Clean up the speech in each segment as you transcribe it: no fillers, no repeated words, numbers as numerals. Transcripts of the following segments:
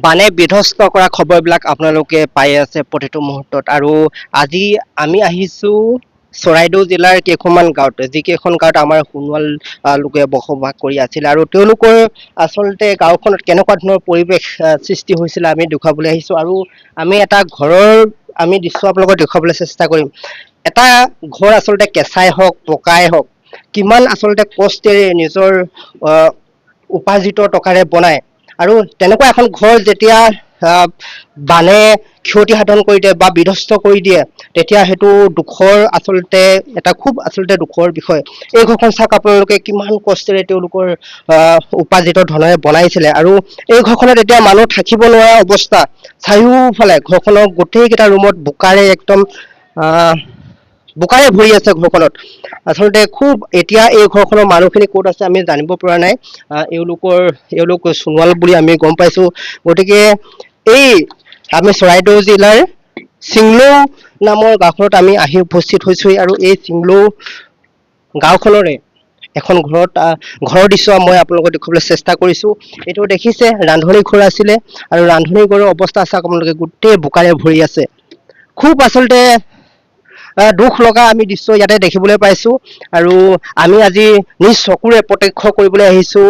বানে বিধ্বস্ত কৰা খবৰবিলাক আপোনালোকে পাই আছে প্ৰতিটো মুহূৰ্তত আৰু আজি আমি আহিছো চৰাইদেউ জিলাৰ কেইখনমান গাঁৱত যিকেইখন গাঁৱত আমাৰ সোণোৱাল লোকে বসবাস কৰি আছিল আৰু তেওঁলোকৰ আচলতে গাঁওখনত কেনেকুৱা ধৰণৰ পৰিৱেশ সৃষ্টি হৈছিল আমি দেখুৱাবলৈ আহিছো আৰু আমি এটা ঘৰৰ আমি দৃশ্য আপোনালোকক দেখুৱাবলৈ চেষ্টা কৰিম এটা ঘৰ আচলতে কেঁচাই হওক পকাই হওক কিমান আচলতে কষ্টেৰে নিজৰ উপাৰ্জিত টকাৰে বনায় আৰু তেনেকুৱা এখন ঘৰ যেতিয়া বানে ক্ষতি সাধন কৰি দিয়ে বা বিধ্বস্ত কৰি দিয়ে তেতিয়া সেইটো দুখৰ আচলতে এটা খুব আচলতে দুখৰ বিষয় এই ঘৰখন চাওক আপোনালোকে কিমান কষ্টেৰে তেওঁলোকৰ উপাৰ্জিত ধনেৰে বনাইছিলে আৰু এই ঘৰখনত এতিয়া মানুহ থাকিব নোৱাৰা অৱস্থা চাৰিওফালে ঘৰখনৰ গোটেইকেইটা ৰুমত বোকাৰে একদম বোকাৰে ভৰি আছে ঘৰখনত আচলতে খুব এতিয়া এই ঘৰখনৰ মানুহখিনি ক'ত আছে আমি জানিব পৰা নাই এওঁলোক সোণোৱাল বুলি আমি গম পাইছো গতিকে এই আমি চৰাইদেউ জিলাৰ চিংলৌ নামৰ গাঁওখনত আমি আহি উপস্থিত হৈছো আৰু এই চিংলৌ গাঁওখনৰে এখন ঘৰৰ দৃশ্য মই আপোনালোকক দেখুৱাবলৈ চেষ্টা কৰিছো এইটো দেখিছে ৰান্ধনী ঘৰ আছিলে আৰু ৰান্ধনী ঘৰৰ অৱস্থা চাওক আপোনালোকে গোটেই বোকাৰে ভৰি আছে খুব আচলতে দুখ লগা আমি দৃশ্য ইয়াতে দেখিবলৈ পাইছো আৰু আমি আজি নিজ চকুৰে প্ৰত্যক্ষ কৰিবলৈ আহিছো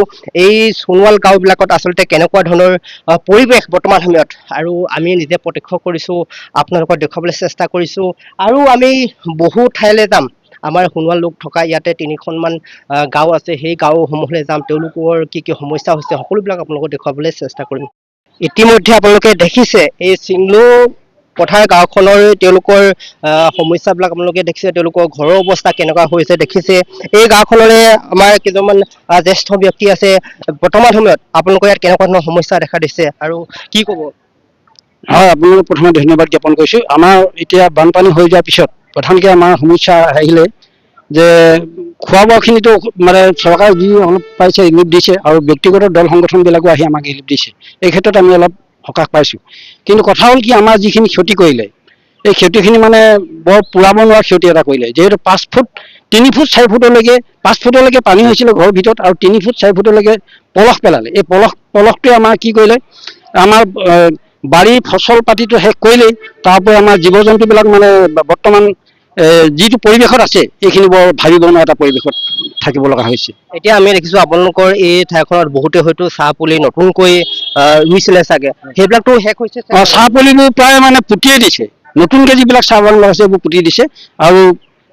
এই সোণোৱাল গাঁওবিলাকত আচলতে কেনেকুৱা ধৰণৰ পৰিৱেশ বৰ্তমান সময়ত আৰু আমি নিজে প্ৰত্যক্ষ কৰিছো আপোনালোকক দেখুৱাবলৈ চেষ্টা কৰিছো আৰু আমি বহু ঠাইলৈ যাম আমাৰ সোণোৱাল লোক থকা ইয়াতে তিনিখনমান গাঁও আছে সেই গাঁওসমূহলৈ যাম তেওঁলোকৰ কি কি সমস্যা হৈছে সকলোবিলাক আপোনালোকক দেখুৱাবলৈ চেষ্টা কৰিম ইতিমধ্যে আপোনালোকে দেখিছে এই চিংলৌ পথাৰ গাঁওখনৰ তেওঁলোকৰ সমস্যাবিলাক আপোনালোকে দেখিছে তেওঁলোকৰ ঘৰৰ অৱস্থা কেনেকুৱা হৈছে দেখিছে এই গাঁওখনৰে আমাৰ কেইজনমান জ্যেষ্ঠ ব্যক্তি আছে বৰ্তমান সময়ত আপোনালোকৰ ইয়াত কেনেকুৱা ধৰণৰ সমস্যা দেখা দিছে আৰু কি ক'ব হয় আপোনালোক প্ৰথমে ধন্যবাদ জ্ঞাপন কৰিছোঁ আমাৰ এতিয়া বানপানী হৈ যোৱাৰ পিছত প্ৰধানকৈ আমাৰ সমস্যা আহিলে যে খোৱা বোৱাখিনিতো মানে চৰকাৰে যি অলপ পাইছে ৰিলিফ দিছে আৰু ব্যক্তিগত দল সংগঠনবিলাকো আহি আমাক ৰিলিফ দিছে এই ক্ষেত্ৰত আমি অলপ সকাহ পাইছোঁ কিন্তু কথা হ'ল কি আমাৰ যিখিনি ক্ষতি কৰিলে এই ক্ষতিখিনি মানে বৰ পূৰাব নোৱাৰা ক্ষতি এটা কৰিলে যিহেতু 5 ফুট 3 ফুট 4 ফুটলৈকে 5 ফুটলৈকে পানী হৈছিলে ঘৰৰ ভিতৰত আৰু 3 ফুট 4 ফুটলৈকে পলস পেলালে এই পলসটোৱে আমাৰ কি কৰিলে আমাৰ বাৰী ফচল পাতিটো শেষ কৰিলেই তাৰপৰা আমাৰ জীৱ জন্তুবিলাক মানে বৰ্তমান যিটো পৰিৱেশত আছে এইখিনি বৰ ভাবিব নোৱাৰা এটা পৰিৱেশত থাকিব লগা হৈছে এতিয়া আমি দেখিছো আপোনালোকৰ এই ঠাইখনত বহুতে হয়তো চাহ পুলি নতুনকৈ ৰুইছিলে চাগে সেইবিলাকতো শেষ হৈছে চাহ পুলিবোৰ প্ৰায় মানে পুতিয়ে দিছে নতুনকৈ যিবিলাক চাহ বাগান লগাইছে এইবোৰ পুতি দিছে আৰু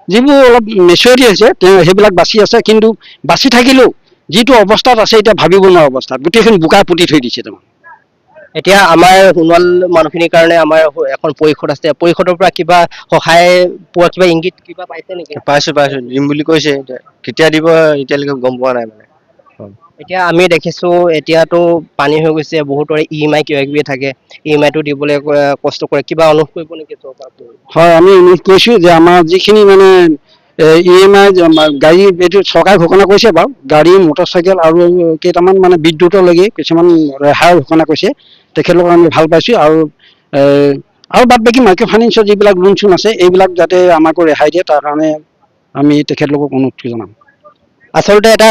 যিবোৰ অলপ মেচিয়ৰিটি হৈছে সেইবিলাক বাচি আছে কিন্তু বাচি থাকিলেও যিটো অৱস্থাত আছে এতিয়া ভাবিব নোৱাৰা অৱস্থাত গোটেইখিনি বোকাই পুতি থৈ দিছে তাৰমানে এতিয়া আমাৰ সোণোৱাল মানুহখিনিৰ কাৰণে আমাৰ এখন পৰিষদ আছে পৰিষদৰ পৰা কিবা সহায় পোৱা কিবা ইংগিত কিবা পাইছে নেকি পাইছো দিম বুলি কৈছে কেতিয়া দিব এতিয়ালৈকে গম পোৱা নাই মানে এতিয়া আমি দেখিছো এতিয়াতো পানী হৈ গৈছে বহুতৰে EMI কিবা কিবি থাকে EMI-টো দিবলৈ কষ্ট কৰে কিবা অনুৰোধ কৰিব নেকি চৰকাৰ হয় আমি অনুৰোধ কৰিছোঁ যে আমাৰ যিখিনি মানে EMI গাড়ী এইটো চৰকাৰে ঘোষণা কৰিছে বাৰু গাড়ী মটৰচাইকেল আৰু কেইটামান মানে বিদ্যুতলৈকে কিছুমান ৰেহাই ঘোষণা কৰিছে তেখেতলোকক আমি ভাল পাইছোঁ আৰু বাদ বাকী মাইক্ৰ' ফাইনেন্সৰ যিবিলাক লোন চোন আছে এইবিলাক যাতে আমাকো ৰেহাই দিয়ে তাৰ কাৰণে আমি তেখেতলোকক অনুৰোধ জনাম আচলতে এটা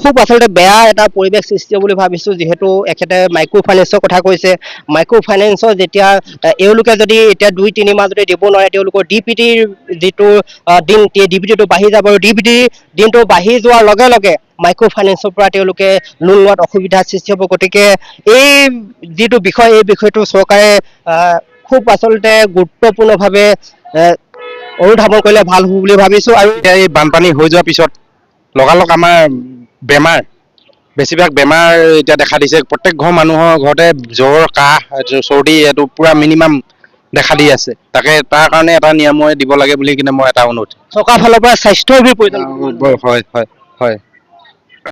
খুব আচলতে বেয়া এটা পৰিৱেশ সৃষ্টি বুলি ভাবিছো যিহেতু এখেতে মাইক্ৰ' ফাইনেন্সৰ কথা কৈছে মাইক্ৰ' ফাইনেন্সৰ যেতিয়া এওঁলোকে যদি এতিয়া 2-3 মাহ যদি দিব নোৱাৰে তেওঁলোকৰ DPTৰ যিটো দিন DPTটো বাঢ়ি যাব আৰু দিনটো বাঢ়ি যোৱাৰ লগে লগে মাইক্ৰ' ফাইনেন্সৰ পৰা তেওঁলোকে লোন লোৱাত অসুবিধাৰ সৃষ্টি হ'ব গতিকে এই যিটো বিষয় এই বিষয়টো চৰকাৰে খুব আচলতে গুৰুত্বপূৰ্ণভাৱে অনুধাৱন কৰিলে ভাল হ'ব বুলি ভাবিছো আৰু এতিয়া এই বানপানী হৈ যোৱাৰ পিছত লগালগ আমাৰ বেমাৰ বেছিভাগ বেমাৰ এতিয়া দেখা দিছে প্ৰত্যেক ঘৰ মানুহৰ ঘৰতে জ্বৰ কাহ চৰ্দি এইটো পুৰা মিনিমাম দেখা দি আছে তাকে তাৰ কাৰণে এটা নিয়মে দিব লাগে বুলি কিনে মই এটা অনুৰোধ চৰকাৰৰ ফালৰ পৰা স্বাস্থ্যৰ প্ৰয়োজন হয়